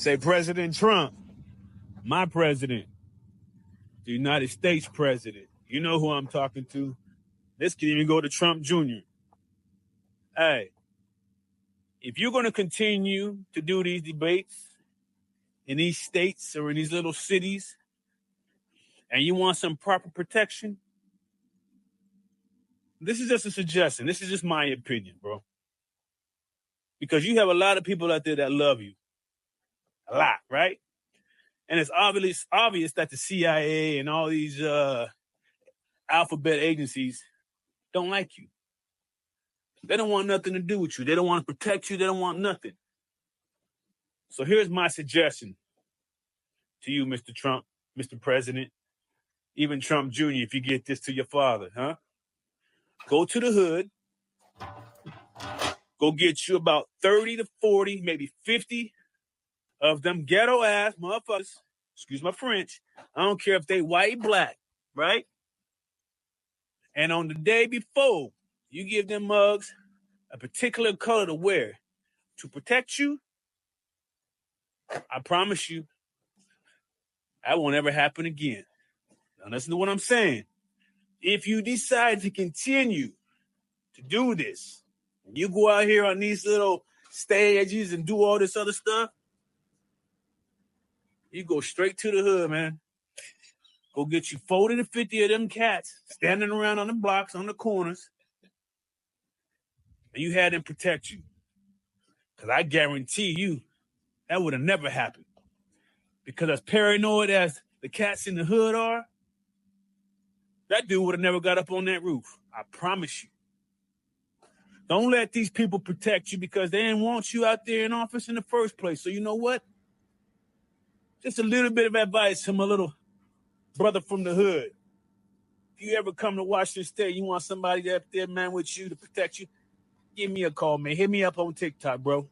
Say President Trump, my president, the United States president. You know who I'm talking to. This can even go to Trump Jr. Hey, if you're going to continue to do these debates in these states or in these little cities, and you want some proper protection, this is just a suggestion. This is just my opinion, bro. Because you have a lot of people out there that love you. A lot, right? And it's obvious that the CIA and all these alphabet agencies don't like you. They don't want nothing to do with you. They don't want to protect you. They don't want nothing. So here's my suggestion to you, Mr. Trump, Mr. President, even Trump Jr., if you get this to your father, huh? Go to the hood. Go get you about 30 to 40, maybe 50 of them ghetto-ass motherfuckers, excuse my French, I don't care if they white, black, right? And on the day before, you give them mugs a particular color to wear to protect you. I promise you, that won't ever happen again. Now listen to what I'm saying. If you decide to continue to do this, and you go out here on these little stages and do all this other stuff, you go straight to the hood, man. Go get you 40 to 50 of them cats standing around on the blocks, on the corners, and you had them protect you. Because I guarantee you, that would have never happened. Because as paranoid as the cats in the hood are, that dude would have never got up on that roof. I promise you. Don't let these people protect you because they didn't want you out there in office in the first place. So you know what? Just a little bit of advice from a little brother from the hood. If you ever come to Washington State, you want somebody up there, man, with you to protect you, give me a call, man. Hit me up on TikTok, bro.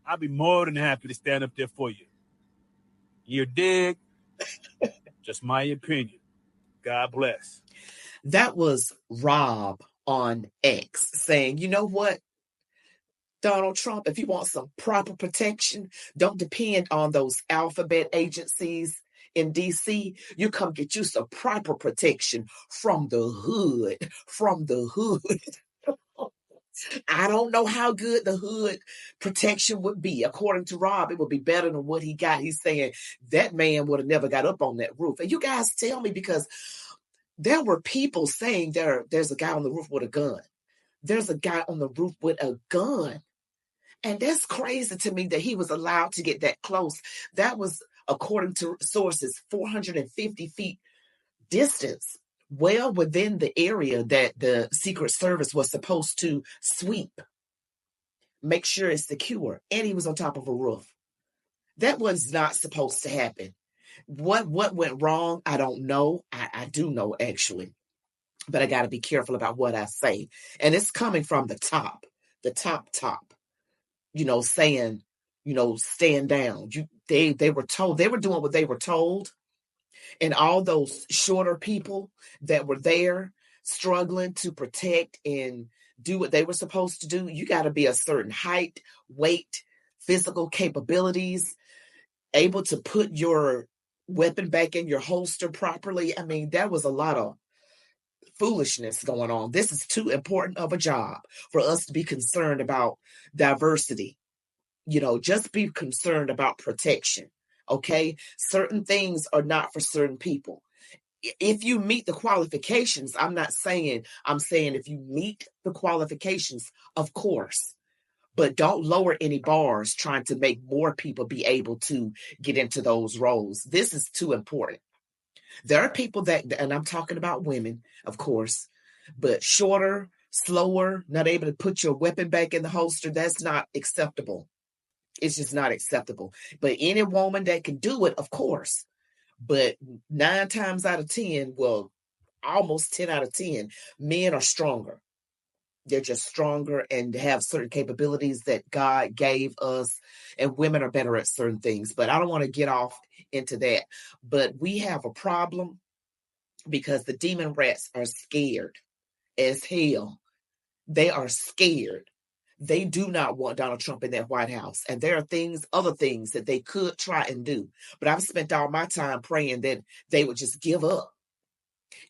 I'll be more than happy to stand up there for you. You dig? Just my opinion. God bless. That was Rob on X saying, you know what, Donald Trump, if you want some proper protection, don't depend on those alphabet agencies in DC. You come get you some proper protection from the hood, I don't know how good the hood protection would be. According to Rob, it would be better than what he got. He's saying that man would have never got up on that roof. And you guys tell me, because there were people saying there's a guy on the roof with a gun. There's a guy on the roof with a gun. And that's crazy to me that he was allowed to get that close. That was, according to sources, 450 feet distance, well within the area that the Secret Service was supposed to sweep, make sure it's secure. And he was on top of a roof. That was not supposed to happen. What went wrong? I don't know. I do know, actually. But I got to be careful about what I say. And it's coming from the top. Saying, stand down. They were told, they were doing what they were told. And all those shorter people that were there struggling to protect and do what they were supposed to do, you got to be a certain height, weight, physical capabilities, able to put your weapon back in your holster properly. I mean, there was a lot of foolishness going on. This is too important of a job for us to be concerned about diversity. Just be concerned about protection. Okay? Certain things are not for certain people. If you meet the qualifications, I'm saying if you meet the qualifications, of course, but don't lower any bars trying to make more people be able to get into those roles. This is too important. There are people and I'm talking about women, of course, but shorter, slower, not able to put your weapon back in the holster, that's not acceptable. It's just not acceptable. But any woman that can do it, of course. But 9 times out of 10, well, almost 10 out of 10, men are stronger. They're just stronger and have certain capabilities that God gave us, and women are better at certain things. But I don't want to get off into that. But we have a problem because the demon rats are scared as hell. They are scared. They do not want Donald Trump in that White House. And there are other things that they could try and do. But I've spent all my time praying that they would just give up.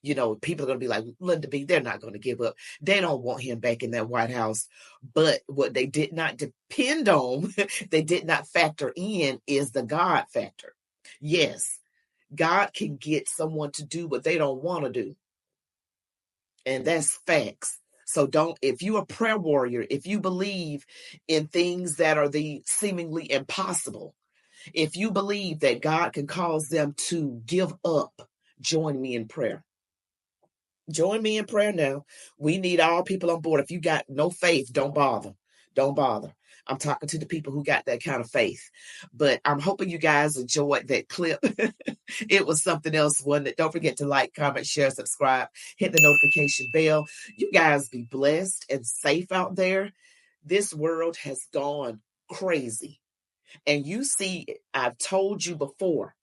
People are going to be like, Linda B, they're not going to give up. They don't want him back in that White House. But what they did not depend on, they did not factor in, is the God factor. Yes, God can get someone to do what they don't want to do. And that's facts. So if you're a prayer warrior, if you believe in things that are the seemingly impossible, if you believe that God can cause them to give up, join me in prayer. Join me in prayer now. We need all people on board. If you got no faith, don't bother. Don't bother. I'm talking to the people who got that kind of faith. But I'm hoping you guys enjoyed that clip. It was something else. Don't forget to like, comment, share, subscribe, hit the notification bell. You guys be blessed and safe out there. This world has gone crazy. And you see, I've told you before,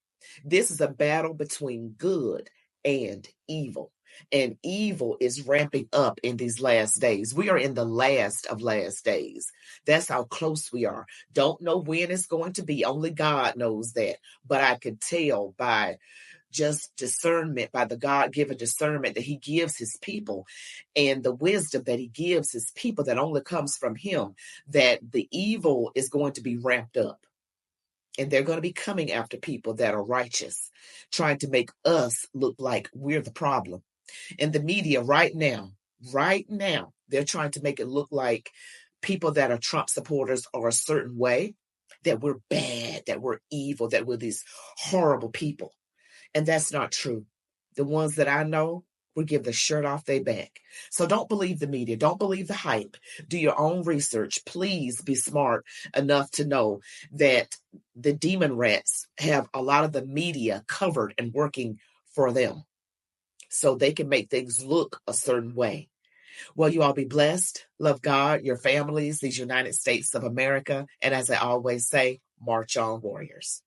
this is a battle between good and evil. And evil is ramping up in these last days. We are in the last of last days. That's how close we are. Don't know when it's going to be. Only God knows that. But I could tell by just discernment, by the God-given discernment that he gives his people and the wisdom that he gives his people that only comes from him, that the evil is going to be ramped up. And they're going to be coming after people that are righteous, trying to make us look like we're the problem. And the media right now, they're trying to make it look like people that are Trump supporters are a certain way, that we're bad, that we're evil, that we're these horrible people. And that's not true. The ones that I know will give the shirt off their back. So don't believe the media. Don't believe the hype. Do your own research. Please be smart enough to know that the demon rats have a lot of the media covered and working for them, so they can make things look a certain way. Well, you all be blessed. Love God, your families, these United States of America. And as I always say, march on, warriors.